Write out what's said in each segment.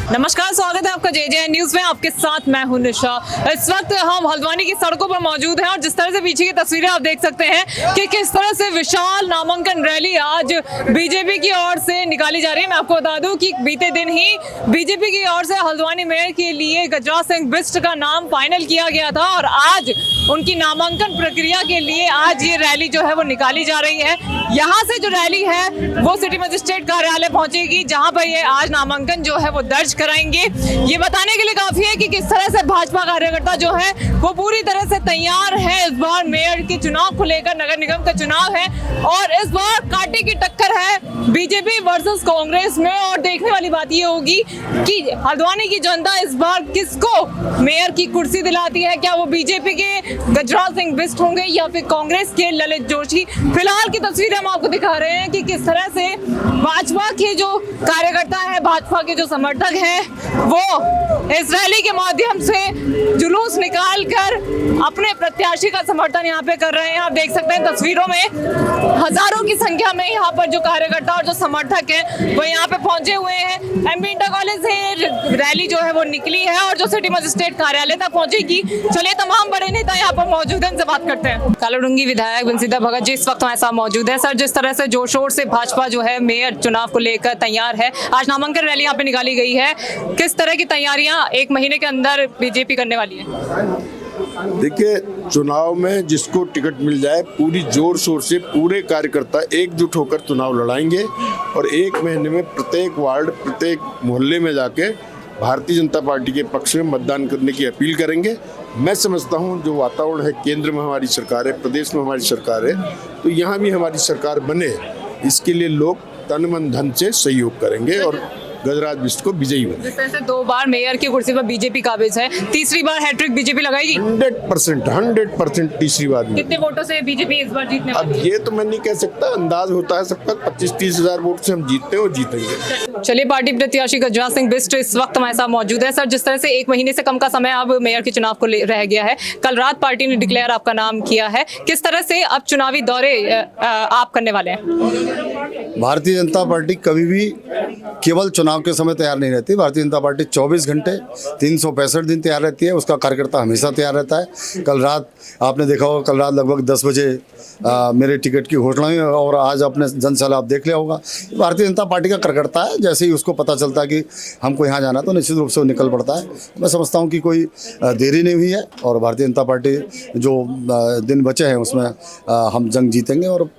नमस्कार, स्वागत है आपका जे न्यूज में। आपके साथ मैं हूं निशा। इस वक्त हम हल्द्वानी की सड़कों पर मौजूद हैं और जिस तरह से पीछे की तस्वीरें आप देख सकते हैं कि किस तरह से विशाल नामांकन रैली आज बीजेपी की ओर से निकाली जा रही है। मैं आपको बता दूं कि बीते दिन ही बीजेपी की ओर से हल्द्वानी मेयर के लिए गजराज सिंह बिष्ट का नाम फाइनल किया गया था और आज उनकी नामांकन प्रक्रिया के लिए आज ये रैली जो है वो निकाली जा रही है। यहाँ से जो रैली है वो सिटी मजिस्ट्रेट कार्यालय पहुंचेगी, जहां पर ये आज नामांकन जो है वो दर्ज कराएंगे। ये बताने के लिए काफी है कि किस तरह से भाजपा कार्यकर्ता जो है वो पूरी तरह से तैयार है। इस बार मेयर के चुनाव को लेकर नगर निगम का चुनाव है और इस बार कांटे की टक्कर है बीजेपी वर्सेस कांग्रेस में। और देखने वाली बात ये होगी कि हल्द्वानी की जनता इस बार किसको मेयर की कुर्सी दिलाती है। क्या वो बीजेपी के गजराज सिंह बिष्ट होंगे या फिर कांग्रेस के ललित जोशी। फिलहाल की तस्वीरें हम आपको दिखा रहे हैं कि किस तरह से भाजपा के जो कार्यकर्ता है, भाजपा के जो समर्थक हैं, वो इस रैली के माध्यम से जुलूस निकालकर अपने प्रत्याशी का समर्थन यहाँ पे कर रहे हैं। आप देख सकते हैं तस्वीरों में हजारों की संख्या में यहाँ पर जो कार्यकर्ता और जो समर्थक हैं वो यहाँ पे पहुंचे हुए हैं। एमपी इंटर कॉलेज से रैली जो है वो निकली है और जो सिटी मजिस्ट्रेट कार्यालय तक पहुंचेगी। चलिए तमाम बड़े नेता यहाँ पर मौजूद हैं, इनसे बात करते हैं। कालाडूंगी विधायक बंसीधर भगत जी इस वक्त हमारे साथ मौजूद है। सर, जिस तरह से जोर शोर से भाजपा जो है मेयर चुनाव को लेकर तैयार है, आज नामांकन रैली यहाँ पे निकाली गई है, किस तरह की तैयारियां एक महीने के अंदर बीजेपी करने वाली है? देखिए, चुनाव में जिसको टिकट मिल जाए पूरी जोर शोर से पूरे कार्यकर्ता एकजुट होकर चुनाव लड़ाएंगे और एक महीने में प्रत्येक वार्ड, प्रत्येक मोहल्ले में जाके भारतीय जनता पार्टी के पक्ष में मतदान करने की अपील करेंगे। मैं समझता हूं जो वातावरण है, केंद्र में हमारी सरकार है, प्रदेश में हमारी सरकार है, तो यहाँ भी हमारी सरकार बने, इसके लिए लोग तन मन धन से सहयोग करेंगे और गजराज बिष्ट को विजयी बने। जिस तरह से 2 बार मेयर की कुर्सी पर बीजेपी काबिज है, तीसरी बार हैट्रिक बीजेपी लगाएगी? 100% तीसरी बार। कितने वोटों से बीजेपी इस बार जीतने वाली है? अब ये तो मैं नहीं कह सकता, अंदाज होता है सबका। 25-30 हजार वोट से हम जीतते हैं और जीतेंगे। चलिए, पार्टी प्रत्याशी गजराज सिंह बिष्ट इस वक्त हमारे साथ मौजूद है। सर, जिस तरह से 1 महीने से कम का समय अब मेयर के चुनाव को रह गया है, कल रात पार्टी ने डिक्लेयर आपका नाम किया है, किस तरह से अब चुनावी दौरे आप करने वाले हैं? भारतीय जनता पार्टी कभी भी केवल चुनाव के समय तैयार नहीं रहती। भारतीय जनता पार्टी 24 घंटे 365 दिन तैयार रहती है, उसका कार्यकर्ता हमेशा तैयार रहता है। कल रात आपने देखा होगा, कल रात लगभग 10 बजे मेरे टिकट की घोषणा हुई और आज आपने जनसभा आप देख लिया होगा। भारतीय जनता पार्टी का कार्यकर्ता है, जैसे ही उसको पता चलता है कि हमको यहाँ जाना तो निश्चित रूप से वो निकल पड़ता है। मैं समझता हूँ कि कोई देरी नहीं हुई है और भारतीय जनता पार्टी जो दिन बचे हैं उसमें हम जंग जीतेंगे और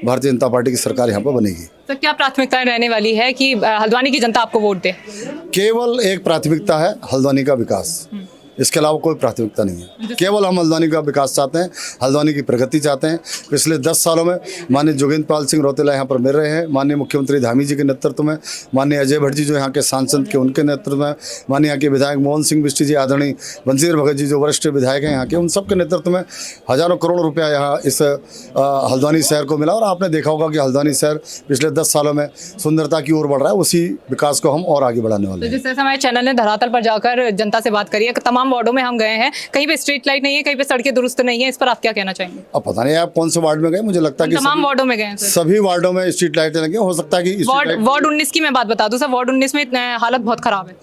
भारतीय जनता पार्टी की सरकार यहाँ पर बनेगी। तो क्या प्राथमिकताएं रहने वाली है कि हल्द्वानी की जनता आपको वोट दे? केवल एक प्राथमिकता है, हल्द्वानी का विकास। इसके अलावा कोई प्राथमिकता नहीं है। केवल हम हल्द्वानी का विकास चाहते हैं, हल्द्वानी की प्रगति चाहते हैं। पिछले 10 सालों में माननीय जोगेंद्र पाल सिंह रौतेला यहाँ पर मिल रहे हैं, माननीय मुख्यमंत्री धामी जी के नेतृत्व में, माननीय अजय भट्ट जी जो यहाँ के सांसद के उनके नेतृत्व में, माननीय यहाँ के विधायक मोहन सिंह बिष्ट जी, आदरणीय बंसीधर भगत जी जो वरिष्ठ विधायक हैं यहाँ के, उन सब के नेतृत्व में हज़ारों करोड़ रुपया यहाँ इस हल्द्वानी शहर को मिला। और आपने देखा होगा कि हल्द्वानी शहर पिछले 10 सालों में सुंदरता की ओर बढ़ रहा है। उसी विकास को हम और आगे बढ़ाने वाले हैं। जिस तरह से हमारे चैनल ने धरातल पर जाकर जनता से बात करी है, तमाम वार्डों में हम गए हैं, कहीं पे स्ट्रीट लाइट नहीं है, कहीं पे सड़कें दुरुस्त नहीं है, इस पर आप क्या कहना चाहेंगे? अब पता नहीं आप कौन से वार्ड में गए, मुझे लगता है कि तमाम वार्डों में गए हैं। सभी वार्डों में स्ट्रीट लाइटें लगी। हो सकता है कि वार्ड 19 की मैं बात बता दूं सर, वार्ड 19 में हालत बहुत खराब है।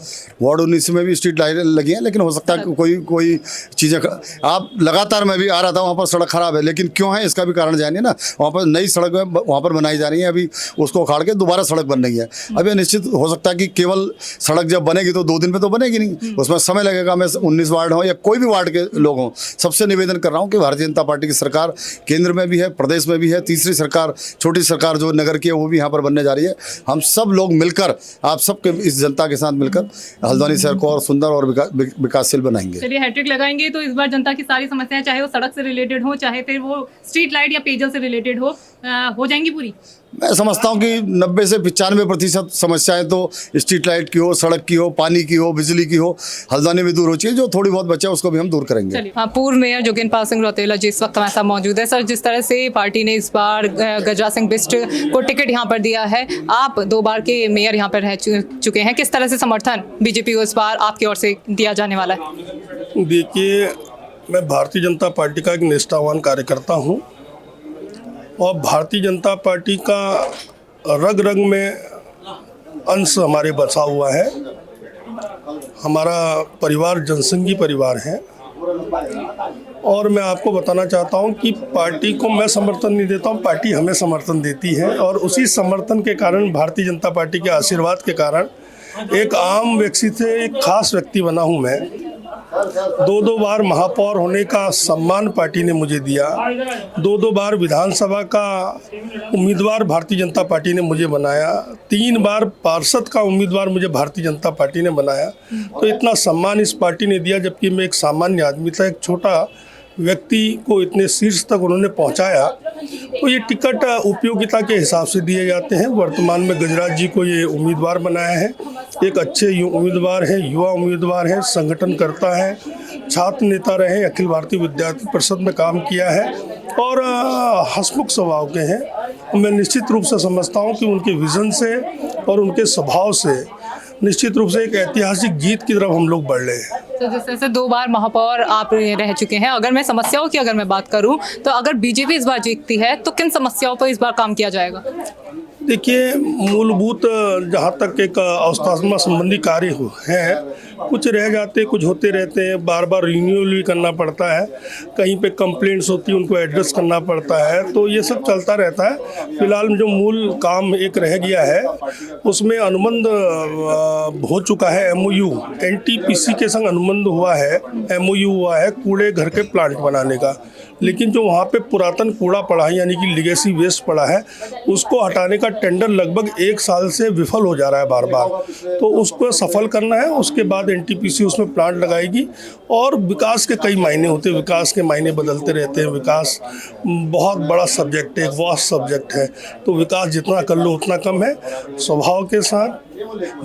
वार्ड 19 में भी स्ट्रीट लाइटें लगी हैं, लेकिन हो सकता है कोई चीज़ें आप लगातार मैं भी आ रहा था, वहाँ पर सड़क खराब है, लेकिन क्यों है इसका भी कारण जानिए ना। वहाँ पर नई सड़क वहाँ पर बनाई जा रही है, अभी उसको उखाड़ के दोबारा सड़क बन रही है। अभी निश्चित हो सकता है कि केवल सड़क जब बनेगी तो 2 दिन में तो बनेगी नहीं, उसमें समय लगेगा। मैं 19 वार्ड हो या कोई भी वार्ड के लोग हों, सबसे निवेदन कर रहा हूं कि भारतीय जनता पार्टी की सरकार केंद्र में भी है, प्रदेश में भी है, तीसरी सरकार, छोटी सरकार जो नगर की है वो भी यहाँ पर बनने जा रही है। हम सब लोग मिलकर, आप सबके इस जनता के साथ मिलकर हल्द्वानी शहर को और सुंदर और विकासशील बनाएंगे। चलिए, हैट्रिक लगाएंगे तो इस बार जनता की सारी समस्याएं, चाहे वो सड़क से रिलेटेड हो, चाहे फिर वो स्ट्रीट लाइट या पेयजल से रिलेटेड हो जाएंगी पूरी? मैं समझता हूं कि 90 से 95% समस्याएं तो स्ट्रीट लाइट की हो, सड़क की हो, पानी की हो, बिजली की हो, हल्द्वानी में दूर हो चाहिए। जो थोड़ी बहुत बचा उसको भी हम दूर करेंगे। पूर्व मेयर जोगेंद्र पाल सिंह रौतेला जी इस वक्त हमारे साथ मौजूद है। सर, जिस तरह से पार्टी ने इस बार गजराज सिंह बिष्ट को टिकट यहाँ पर दिया है, आप 2 बार के मेयर यहाँ पर रह चुके हैं, किस तरह से समर्थन बीजेपी को इस बार आपकी ओर से दिया जाने वाला है? देखिए, मैं भारतीय जनता पार्टी का एक निष्ठावान कार्यकर्ता हूँ और भारतीय जनता पार्टी का रग रग में अंश हमारे बसा हुआ है। हमारा परिवार जनसंघी परिवार है और मैं आपको बताना चाहता हूं कि पार्टी को मैं समर्थन नहीं देता हूं, पार्टी हमें समर्थन देती है और उसी समर्थन के कारण, भारतीय जनता पार्टी के आशीर्वाद के कारण एक आम व्यक्ति से एक खास व्यक्ति बना हूं मैं। 2 बार महापौर होने का सम्मान पार्टी ने मुझे दिया, 2 बार विधानसभा का उम्मीदवार भारतीय जनता पार्टी ने मुझे बनाया, 3 बार पार्षद का उम्मीदवार मुझे भारतीय जनता पार्टी ने बनाया। तो इतना सम्मान इस पार्टी ने दिया, जबकि मैं एक सामान्य आदमी था, एक छोटा व्यक्ति को इतने शीर्ष तक उन्होंने पहुंचाया। तो ये टिकट उपयोगिता के हिसाब से दिए जाते हैं। वर्तमान में गजराज जी को ये उम्मीदवार बनाया है, एक अच्छे उम्मीदवार हैं, युवा उम्मीदवार हैं, संगठनकर्ता हैं, छात्र नेता रहे, अखिल भारतीय विद्यार्थी परिषद में काम किया है और हंसमुख स्वभाव के हैं। मैं निश्चित रूप से समझता हूँ कि उनके विज़न से और उनके स्वभाव से निश्चित रूप से एक ऐतिहासिक जीत की तरफ हम लोग बढ़ रहे हैं। तो जिस तरह से 2 बार महापौर आप रह चुके हैं, अगर मैं समस्याओं की मैं बात करूं तो अगर बीजेपी इस बार जीतती है तो किन समस्याओं पर इस बार काम किया जाएगा? देखिए, मूलभूत जहाँ तक एक अवस्थापना संबंधी कार्य हैं, कुछ रह जाते, कुछ होते रहते हैं, बार बार रिन्यूअल भी करना पड़ता है, कहीं पे कंप्लेंट्स होती हैं उनको एड्रेस करना पड़ता है, तो ये सब चलता रहता है। फिलहाल जो मूल काम एक रह गया है उसमें अनुबंध हो चुका है, MOU NTPC के संग अनुबंध हुआ है, MOU हुआ है कूड़े घर के प्लांट बनाने का। लेकिन जो वहाँ पे पुरातन कूड़ा पड़ा है, यानी कि लीगेसी वेस्ट पड़ा है, उसको हटाने का टेंडर लगभग 1 साल से विफल हो जा रहा है बार बार। तो उसको सफल करना है, उसके बाद NTPC उसमें प्लांट लगाएगी। और विकास के कई मायने होते हैं, विकास के मायने बदलते रहते हैं। विकास बहुत बड़ा सब्जेक्ट है, एक वास्ट सब्जेक्ट है, तो विकास जितना कर लो उतना कम है। स्वभाव के साथ,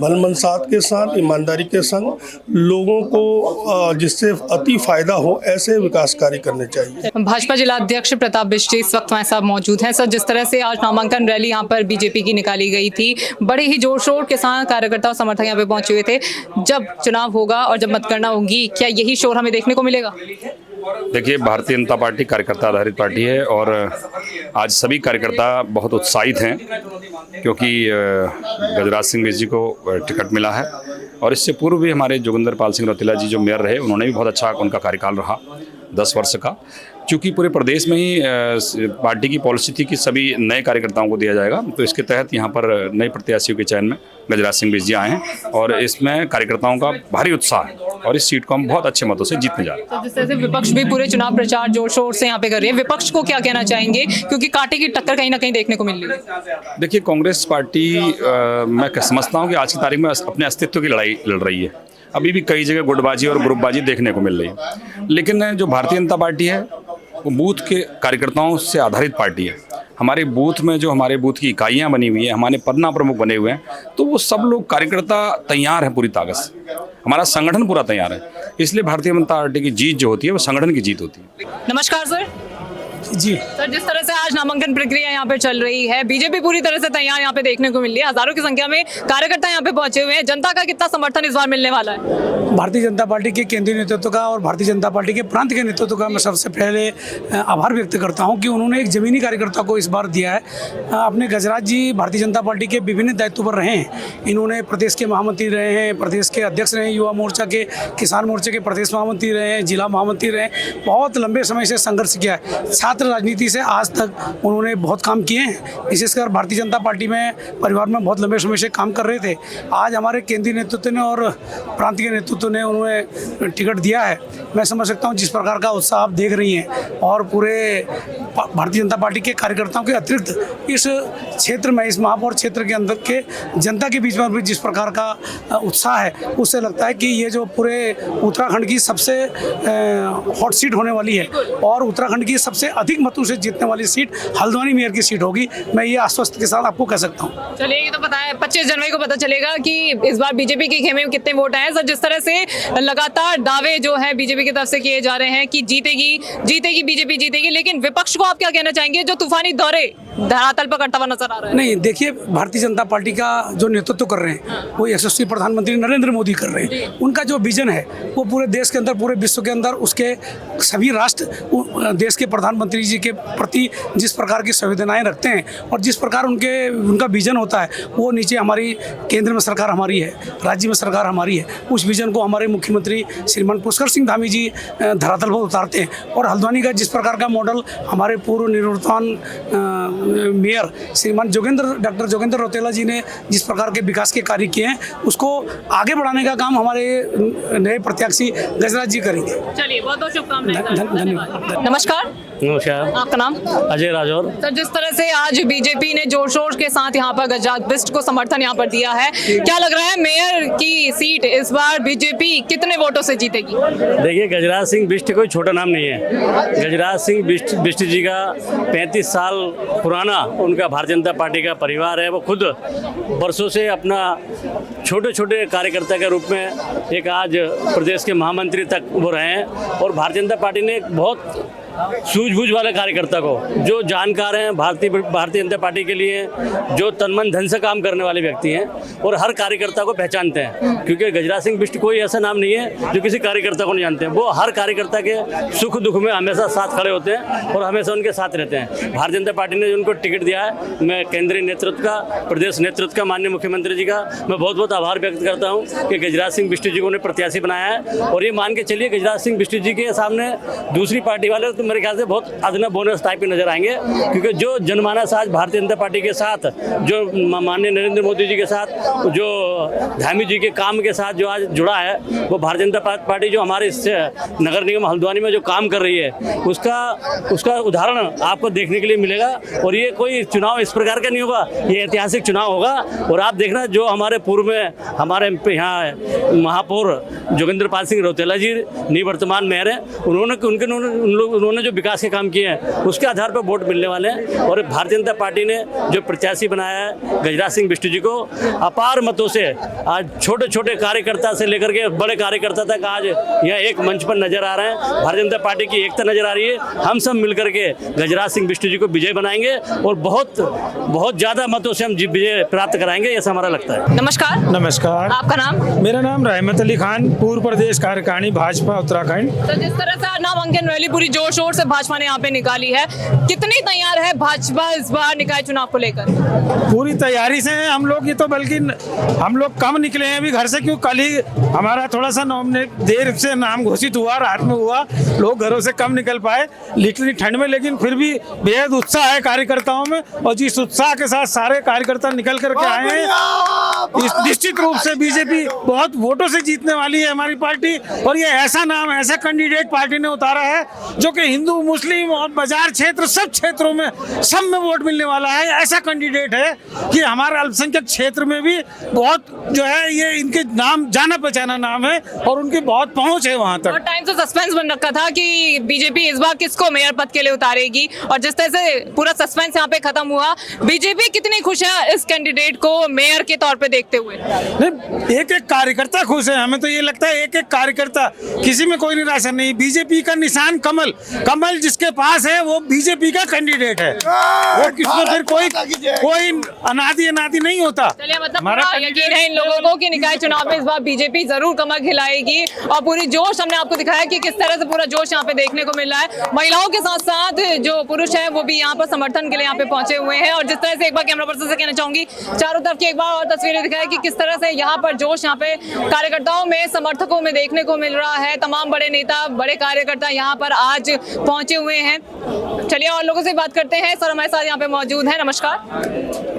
भलमनसाहत के साथ, ईमानदारी के संग लोगों को जिससे अति फायदा हो, ऐसे विकास कार्य करने चाहिए। भाजपा जिला अध्यक्ष प्रताप बिष्ट इस वक्त हमारे साथ मौजूद हैं। सर, जिस तरह से आज नामांकन रैली यहाँ पर बीजेपी की निकाली गई थी, बड़े ही जोर शोर के साथ कार्यकर्ता और समर्थक यहाँ पे पहुंचे हुए थे। जब चुनाव होगा और जब मतगणना होगी, क्या यही शोर हमें देखने को मिलेगा? देखिए, भारतीय जनता पार्टी कार्यकर्ता आधारित पार्टी है और आज सभी कार्यकर्ता बहुत उत्साहित हैं क्योंकि गजराज सिंह बिष्ट जी को टिकट मिला है। और इससे पूर्व भी हमारे जोगिंदर पाल सिंह रौतेला जी जो मेयर रहे, उन्होंने भी बहुत अच्छा उनका कार्यकाल रहा 10 वर्ष का। चूँकि पूरे प्रदेश में ही पार्टी की पॉलिसी थी कि सभी नए कार्यकर्ताओं को दिया जाएगा, तो इसके तहत यहाँ पर नए प्रत्याशियों के चयन में गजराज सिंह बिष्ट जी आए हैं और इसमें कार्यकर्ताओं का भारी उत्साह है और इस सीट को हम बहुत अच्छे मतों से जीतने जा रहे हैं। तो जिस तरह से विपक्ष भी पूरे चुनाव प्रचार जोर शोर से यहाँ पे कर रही है, विपक्ष को क्या कहना चाहेंगे, क्योंकि कांटे की टक्कर कहीं ना कहीं देखने को मिल रही है? देखिए, कांग्रेस पार्टी मैं समझता हूँ कि आज की तारीख में अपने अस्तित्व की लड़ाई लड़ रही है। अभी भी कई जगह गुटबाजी और ग्रुपबाजी देखने को मिल रही है, लेकिन जो भारतीय जनता पार्टी है वो बूथ के कार्यकर्ताओं से आधारित पार्टी है। हमारे बूथ में जो हमारे बूथ की इकाइयाँ बनी हुई हैं, हमारे पन्ना प्रमुख बने हुए हैं, तो वो सब लोग कार्यकर्ता तैयार हैं पूरी ताकत से। हमारा संगठन पूरा तैयार है, इसलिए भारतीय जनता पार्टी की जीत जो होती है वो संगठन की जीत होती है। नमस्कार सर। जी सर, जिस तरह से आज नामांकन प्रक्रिया यहाँ पे चल रही है, बीजेपी पूरी तरह से तैयार यहाँ पे देखने को मिल रही है, हजारों की संख्या में कार्यकर्ता यहाँ पे पहुंचे हुए हैं। जनता का कितना समर्थन इस बार मिलने वाला है? भारतीय जनता पार्टी के केंद्रीय नेतृत्व का और भारतीय जनता पार्टी के प्रांत के नेतृत्व का मैं सबसे पहले आभार व्यक्त करता हूं कि उन्होंने एक जमीनी कार्यकर्ता को इस बार दिया है। अपने गजराज जी भारतीय जनता पार्टी के विभिन्न दायित्व पर रहे हैं। इन्होंने प्रदेश के महामंत्री रहे हैं, प्रदेश के अध्यक्ष रहे हैं, युवा मोर्चा के, किसान मोर्चे के प्रदेश महामंत्री रहे हैं, जिला महामंत्री रहे हैं। बहुत लंबे समय से संघर्ष किया है। छात्र राजनीति से आज तक उन्होंने बहुत काम किए हैं। विशेषकर भारतीय जनता पार्टी में परिवार में बहुत लंबे समय से काम कर रहे थे। आज हमारे केंद्रीय नेतृत्व ने और प्रांत के नेतृत्व ने उन्हें टिकट दिया है। मैं समझ सकता हूं जिस प्रकार का उत्साह आप देख रही हैं और पूरे भारतीय जनता पार्टी के कार्यकर्ताओं के अतिरिक्त इस क्षेत्र में, इस महापौर क्षेत्र के अंदर के जनता के बीच में भी जिस प्रकार का उत्साह है, उससे लगता है कि ये जो पूरे उत्तराखंड की सबसे हॉट सीट होने वाली है और उत्तराखंड की सबसे अधिक मतों से जीतने वाली सीट हल्द्वानी मेयर की सीट होगी। मैं ये आश्वस्त के साथ आपको कह सकता हूँ। चलिए, ये तो पता है 25 जनवरी को पता चलेगा कि इस बार बीजेपी के खेमे में कितने वोट आए। सर, जिस तरह से लगातार दावे जो है बीजेपी की तरफ से किए जा रहे हैं कि जीतेगी बीजेपी जीतेगी, लेकिन विपक्ष को आप क्या कहना चाहेंगे जो तूफानी दौरे धरातल पर करता हुआ नजर आ रहा है? नहीं, देखिए, भारतीय जनता पार्टी का जो नेतृत्व कर रहे हैं वो यशस्वी प्रधानमंत्री नरेंद्र मोदी कर रहे हैं। उनका जो विजन है वो पूरे देश के अंदर, पूरे विश्व के अंदर, उसके सभी राष्ट्र देश के प्रधानमंत्री जी के प्रति जिस प्रकार की संवेदनाएं रखते हैं और जिस प्रकार उनका विजन होता है, वो नीचे हमारी केंद्र में सरकार हमारी है, राज्य में सरकार हमारी है, उस विजन को हमारे मुख्यमंत्री श्रीमान पुष्कर सिंह धामी जी धरातल पर उतारते हैं। और हल्द्वानी का जिस प्रकार का मॉडल हमारे पूर्व निवर्तमान मेयर श्रीमान डॉक्टर जोगेंद्र रौतेला जी ने जिस प्रकार के विकास के कार्य किए हैं, उसको आगे बढ़ाने का काम हमारे नए प्रत्याशी गजराज जी करेंगे। चलिए, बहुत बहुत शुभकामनाएं। धन्यवाद। नमस्कार, नमस्कार, आपका नाम? अजय राजौर। सर, जिस तरह से आज बीजेपी ने जोर शोर के साथ यहाँ पर गजराज बिष्ट को समर्थन यहाँ पर दिया है, क्या लग रहा है मेयर की सीट इस बार बीजेपी कितने वोटों से जीतेगी? देखिए, गजराज सिंह बिष्ट कोई छोटा नाम नहीं है। गजराज सिंह बिष्ट जी का 35 साल पुराना उनका भारतीय जनता पार्टी का परिवार है। वो खुद बरसों से अपना छोटे छोटे कार्यकर्ता के रूप में एक आज प्रदेश के महामंत्री तक वो रहे हैं। और भारतीय जनता पार्टी ने एक बहुत सूझबूझ वाले कार्यकर्ता को, जो जानकार हैं भारतीय जनता पार्टी के लिए, जो तन मन धन से काम करने वाले व्यक्ति हैं और हर कार्यकर्ता को पहचानते हैं। क्योंकि गजराज सिंह बिष्ट कोई ऐसा नाम नहीं है जो किसी कार्यकर्ता को नहीं जानते हैं। वो हर कार्यकर्ता के सुख दुख में हमेशा साथ खड़े होते हैं और हमेशा उनके साथ रहते हैं। भारतीय जनता पार्टी ने उनको टिकट दिया है, मैं केंद्रीय नेतृत्व का, प्रदेश नेतृत्व का, माननीय मुख्यमंत्री जी का मैं बहुत बहुत आभार व्यक्त करता हूँ कि गजराज सिंह बिष्ट जी को उन्हें प्रत्याशी बनाया है। और ये मान के चलिए, गजराज सिंह बिष्ट जी के सामने दूसरी पार्टी वाले तो मेरे ख्याल से बहुत अदना बोनस टाइप के नजर आएंगे। क्योंकि जो जनमानस आज भारतीय जनता पार्टी के साथ, जो माननीय नरेंद्र मोदी जी के साथ, जो धामी जी के काम के साथ जो आज जुड़ा है, वो भारतीय जनता पार्टी जो हमारे नगर निगम हल्द्वानी में जो काम कर रही है, उसका उदाहरण आपको देखने के लिए मिलेगा। और ये कोई चुनाव इस प्रकार का नहीं होगा, ये ऐतिहासिक चुनाव होगा। और आप देखना, जो हमारे पूर्व में हमारे यहाँ महापौर जोगेंद्र पाल सिंह रौतेला जी निवर्तमान मेयर हैं, उन्होंने जो विकास के काम किए हैं उसके आधार पर वोट मिलने वाले हैं। और भारतीय जनता पार्टी ने जो प्रत्याशी बनाया है गजराज सिंह बिष्ट जी को, अपार मतों से आज छोटे छोटे कार्यकर्ता से लेकर के बड़े कार्यकर्ता तक आज यह एक मंच पर नजर आ रहे हैं। भारतीय जनता पार्टी की एकता नजर आ रही है। हम सब मिलकर के गजराज सिंह बिष्ट जी को विजय बनाएंगे और बहुत बहुत ज्यादा मतों से हम विजय प्राप्त कराएंगे, ऐसा हमारा लगता है। नमस्कार। नमस्कार, आपका नाम? मेरा नाम रहमत अली खान, पूर्व प्रदेश कार्यकारिणी भाजपा उत्तराखंड। तो जिस तरह से नामांकन रैली पूरी जोर शोर से भाजपा ने यहाँ पे निकाली है, कितनी तैयार है भाजपा इस बार निकाय चुनाव को लेकर? पूरी तैयारी से हैं हम लोग। ये तो बल्कि हम लोग कम निकले हैं अभी घर से, क्यों कल ही हमारा थोड़ा सा देर से नाम घोषित हुआ, रात में हुआ, लोग घरों से कम निकल पाए इतनी ठंड में। लेकिन फिर भी बेहद उत्साह है कार्यकर्ताओं में, और जिस उत्साह के साथ सारे कार्यकर्ता निकल करके आए हैं, निश्चित रूप से बीजेपी बहुत वोटों से जीतने वाली है हमारी पार्टी। और ये ऐसा नाम, ऐसा कैंडिडेट पार्टी ने उतारा है जो कि हिंदू, मुस्लिम और बाजार क्षेत्र सब क्षेत्रों में सब में वोट मिलने वाला है। ऐसा कैंडिडेट है कि हमारे अल्पसंख्यक क्षेत्र में भी बहुत जो है, ये इनके नाम जाना पहचाना नाम है और उनकी बहुत पहुंच है वहां तक। और टाइम से सस्पेंस बन रखा था कि बीजेपी इस बार किसको मेयर पद के लिए उतारेगी, और जिस तरह से पूरा सस्पेंस यहाँ पे खत्म हुआ, बीजेपी कितनी खुश है इस कैंडिडेट को मेयर के तौर पे देखते हुए? नहीं, एक एक कार्यकर्ता खुश है। हमें तो ये लगता है एक एक कार्यकर्ता, किसी में कोई निराशा नहीं। बीजेपी का निशान कमल, कमल जिसके पास है वो बीजेपी का कैंडिडेट है। वो किसमें फिर कोई अनादि नहीं होता। चलिए, मतलब पूरा यकीन है इन लोगों को कि निकाय चुनाव में इस बार बीजेपी जरूर कमर खिलाएगी। और पूरी जोश हमने आपको दिखाया कि किस तरह से पूरा जोश यहाँ पे देखने को मिल रहा है। महिलाओं के साथ साथ जो पुरुष हैं वो भी यहाँ पर समर्थन के लिए यहाँ पे पहुंचे हुए हैं। और जिस तरह से एक बार कैमरा पर्सन से कहना चाहूंगी, चारों तरफ की एक बार और तस्वीरें दिखाया कि किस तरह से यहाँ पर जोश यहाँ पे कार्यकर्ताओं में, समर्थकों में देखने को मिल रहा है। तमाम बड़े नेता, बड़े कार्यकर्ता यहाँ पर आज पहुंचे हुए हैं। चलिए और लोगों से बात करते हैं। सर हमारे साथ यहाँ पे मौजूद है। नमस्कार,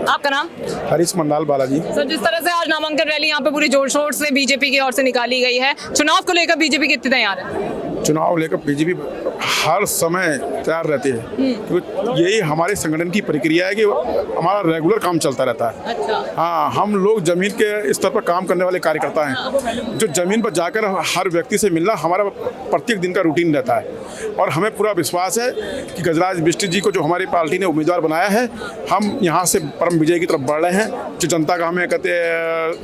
आपका नाम? हरीश मंडाल बालाजी। सर, जिस तरह से आज नामांकन रैली यहाँ पे पूरी जोर शोर से बीजेपी की ओर से निकाली गई है, चुनाव को लेकर बीजेपी कितनी तैयार है? चुनाव लेकर बीजेपी हर समय तैयार रहती है, क्योंकि यही हमारे संगठन की प्रक्रिया है कि हमारा रेगुलर काम चलता रहता है। अच्छा। हाँ, हम लोग जमीन के स्तर पर काम करने वाले कार्यकर्ता हैं, जो जमीन पर जाकर हर व्यक्ति से मिलना हमारा प्रत्येक दिन का रूटीन रहता है। और हमें पूरा विश्वास है कि गजराज बिष्ट जी को जो हमारी पार्टी ने उम्मीदवार बनाया है, हम यहाँ से परम विजय की तरफ बढ़ रहे हैं। जो जनता का हमें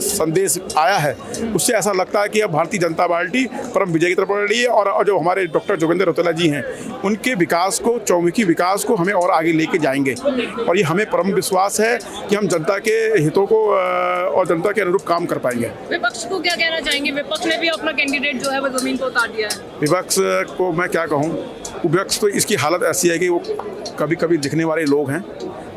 संदेश आया है, उससे ऐसा लगता है कि अब भारतीय जनता पार्टी परम विजय की तरफ बढ़ रही है। और जो जो हमारे डॉक्टर जोगिंदर रौतेला जी हैं, उनके विकास को, चौमुखी विकास को हमें और आगे लेके जाएंगे। और ये हमें परम विश्वास है कि हम जनता के हितों को और जनता के अनुरूप काम कर पाएंगे। विपक्ष को क्या कहना चाहेंगे? विपक्ष ने भी अपना कैंडिडेट जो है वो जमीन पर उतार दिया है। विपक्ष को मैं क्या कहूँ, विपक्ष तो इसकी हालत ऐसी है कि वो कभी कभी दिखने वाले लोग हैं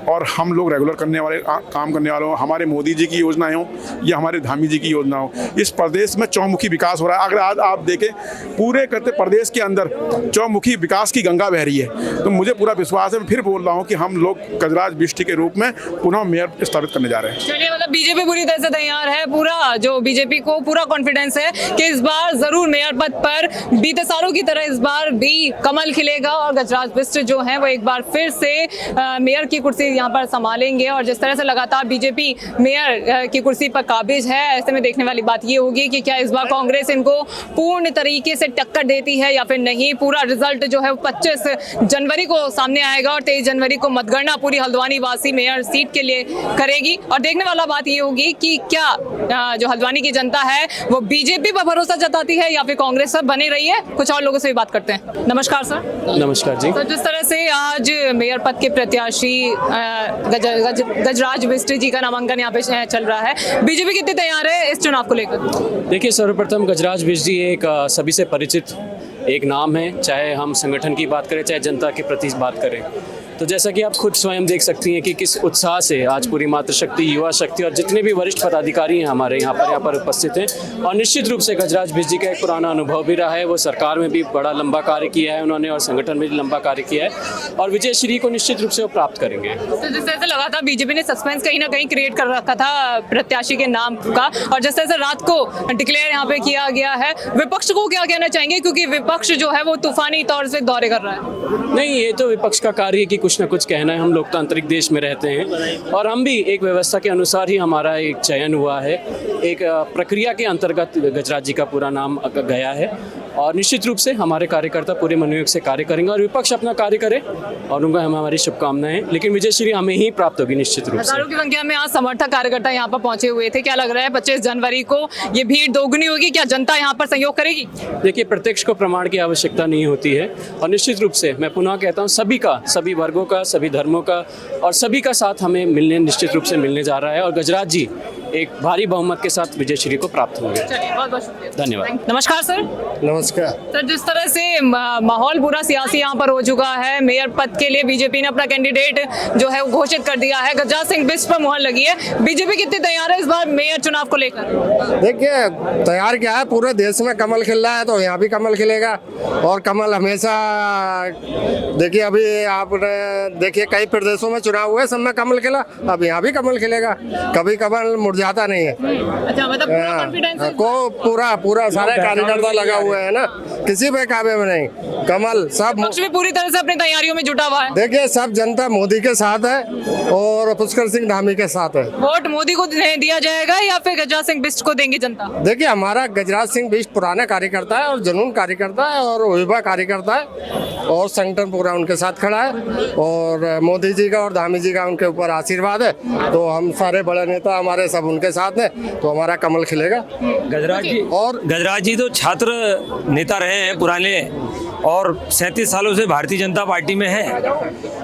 और हम लोग रेगुलर करने वाले, काम करने वाले हों। हमारे मोदी जी की योजनाएं हों या हमारे धामी जी की योजना हो, इस प्रदेश में चौमुखी विकास हो रहा है। अगर आज आप देखें, पूरे करते प्रदेश के अंदर चौमुखी विकास की गंगा बह रही है। तो मुझे पूरा विश्वास है, मैं फिर बोल रहा हूँ कि हम लोग गजराज बिष्ट के रूप में पुनः मेयर स्थापित करने जा रहे हैं। चलिए, मतलब बीजेपी पूरी तरह से तैयार है, पूरा जो बीजेपी को पूरा कॉन्फिडेंस है कि इस बार जरूर मेयर पद पर बीते सालों की तरह इस बार भी कमल खिलेगा और गजराज बिष्ट जो है वो एक बार फिर से मेयर की कुर्सी यहाँ पर संभालेंगे। और जिस तरह से लगातार बीजेपी मेयर की कुर्सी पर काबिज है, ऐसे में देखने वाली बात ये होगी कि क्या इस बार कांग्रेस इनको पूर्ण तरीके से टक्कर देती है या फिर नहीं। पूरा रिजल्ट जो है 25 जनवरी को सामने आएगा और 23 जनवरी को मतगणना पूरी हल्द्वानी वासी मेयर सीट के लिए करेगी। और देखने वाला बात ये होगी कि क्या जो हल्द्वानी की जनता है वो बीजेपी पर भरोसा जताती है या फिर कांग्रेस पर बनी रही है। कुछ और लोगों से भी बात करते हैं। नमस्कार सर। नमस्कार जी। तो जिस तरह से आज मेयर पद के प्रत्याशी गजराज बिष्ट जी का नामांकन यहाँ पे चल रहा है, बीजेपी कितनी तैयार है इस चुनाव को लेकर? देखिए, सर्वप्रथम गजराज बिष्ट जी एक सभी से परिचित एक नाम है, चाहे हम संगठन की बात करें चाहे जनता के प्रति बात करें। तो जैसा कि आप खुद स्वयं देख सकती हैं कि किस उत्साह से आज पूरी मातृशक्ति, युवा शक्ति और जितने भी वरिष्ठ पदाधिकारी हैं हमारे यहाँ पर उपस्थित हैं। और निश्चित रूप से गजराज बिष्ट जी का एक पुराना अनुभव भी रहा है, वो सरकार में भी बड़ा लंबा कार्य किया है उन्होंने और संगठन में भी लंबा कार्य किया है और विजय श्री को निश्चित रूप से वो प्राप्त करेंगे। तो जिस तरह से लगातार बीजेपी ने सस्पेंस कहीं ना कहीं क्रिएट कर रखा था प्रत्याशी के नाम का, और जिस तरह से रात को डिक्लेयर यहाँ पे किया गया है, विपक्ष को क्या कहना चाहेंगे? क्योंकि विपक्ष जो है वो तूफानी तौर से दौरे कर रहा है। नहीं, ये तो विपक्ष का कार्य है कि कुछ ना कुछ कहना है। हम लोकतांत्रिक देश में रहते हैं और हम भी एक व्यवस्था के अनुसार ही हमारा एक चयन हुआ है, एक प्रक्रिया के अंतर्गत गजराज जी का पूरा नाम गया है और निश्चित रूप से हमारे कार्यकर्ता पूरे मनोयोग से कार्य करेंगे और विपक्ष अपना कार्य करे और उनका हमारी शुभकामनाएं। लेकिन विजय श्री हमें ही प्राप्त होगी निश्चित रूप से। हजारों की संख्या में आज समर्थक कार्यकर्ता यहाँ पर पहुंचे हुए थे। क्या लग रहा है 25 जनवरी को ये भीड़ दोगुनी होगी? क्या जनता यहाँ पर सहयोग करेगी? देखिए, प्रत्यक्ष को प्रमाण की आवश्यकता नहीं होती है और निश्चित रूप से मैं पुनः कहता हूँ सभी का, सभी वर्गों का, सभी धर्मों का और सभी का साथ हमें मिलने निश्चित रूप से मिलने जा रहा है और गजराज जी एक भारी बहुमत के साथ विजय श्री को प्राप्त होंगे। बहुत बहुत शुक्रिया, धन्यवाद। नमस्कार सर। नमस्कार सर, जिस तरह से माहौल पूरा सियासी यहाँ पर हो चुका है, मेयर पद के लिए बीजेपी ने अपना कैंडिडेट जो है वो घोषित कर दिया है, गजराज सिंह बिष्ट पर मुहर लगी है। बीजेपी कितनी तैयार है इस बार मेयर चुनाव को लेकर? देखिए, तैयार क्या है, पूरे देश में कमल खिल रहा है तो यहाँ भी कमल खिलेगा और कमल हमेशा, देखिए अभी आपने देखिए कई प्रदेशों में चुनाव हुए, सब में कमल खिला, अब यहाँ भी कमल खिलेगा, कभी कमल मुरझाता नहीं है। अच्छा, मतलब पूरा कॉन्फिडेंस है? को पूरा सारे कार्यकर्ता लगा हुए हैं ना, किसी पे काबे में नहीं, कमल सब। पक्ष भी पूरी तरह से अपनी तैयारियों में जुटा हुआ है। देखिए, सब जनता मोदी के साथ है और पुष्कर सिंह धामी के साथ है। वोट मोदी को दिया जाएगा या फिर गजराज सिंह बिष्ट को देंगे जनता? देखिए, हमारा गजराज सिंह बिष्ट पुराना कार्यकर्ता है और जुनून कार्यकर्ता है और विभा कार्यकर्ता है और संगठन पूरा उनके साथ खड़ा है और मोदी जी का और धामी जी का उनके ऊपर आशीर्वाद है, तो हम सारे बड़े नेता हमारे सब उनके साथ हैं, तो हमारा कमल खिलेगा। गजराज जी तो छात्र नेता रहे हैं पुराने और 37 सालों से भारतीय जनता पार्टी में हैं,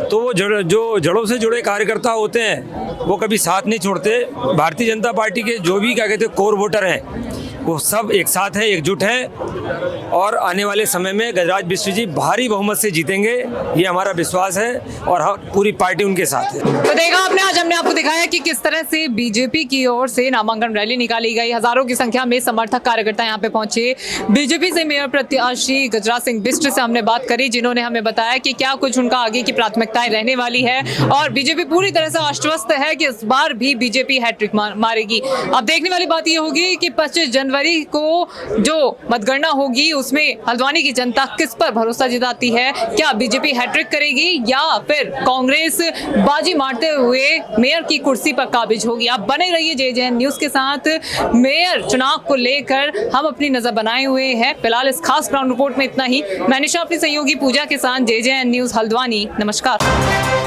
तो वो जो जड़ों से जुड़े कार्यकर्ता होते हैं वो कभी साथ नहीं छोड़ते। भारतीय जनता पार्टी के जो भी क्या कहते हैं कोर वोटर हैं वो सब एक साथ हैं, एकजुट हैं और आने वाले समय में गजराज बिष्ट जी भारी बहुमत से जीतेंगे, ये हमारा विश्वास है और पूरी पार्टी उनके साथ है। तो देखा आपने, आज हमने आपको दिखाया कि किस तरह से बीजेपी की ओर से नामांकन रैली निकाली गई, हजारों की संख्या में समर्थक कार्यकर्ता यहाँ पे पहुंचे। बीजेपी से मेयर प्रत्याशी गजराज सिंह बिष्ट से हमने बात करी, जिन्होंने हमें बताया कि क्या कुछ उनका आगे की प्राथमिकताएं रहने वाली है और बीजेपी पूरी तरह से आश्वस्त है कि इस बार भी बीजेपी हैट्रिक मारेगी। अब देखने वाली बात यह होगी कि 25 जनवरी को जो मतगणना होगी उसमें हल्द्वानी की जनता किस पर भरोसा जताती है, क्या बीजेपी हैट्रिक करेगी या फिर कांग्रेस बाजी मारते हुए मेयर की कुर्सी पर काबिज होगी। आप बने रहिए JJN न्यूज के साथ। मेयर चुनाव को लेकर हम अपनी नजर बनाए हुए हैं। फिलहाल इस खास ग्राउंड रिपोर्ट में इतना ही। मैं निशा अपनी सहयोगी पूजा के साथ JJN न्यूज हल्द्वानी। नमस्कार।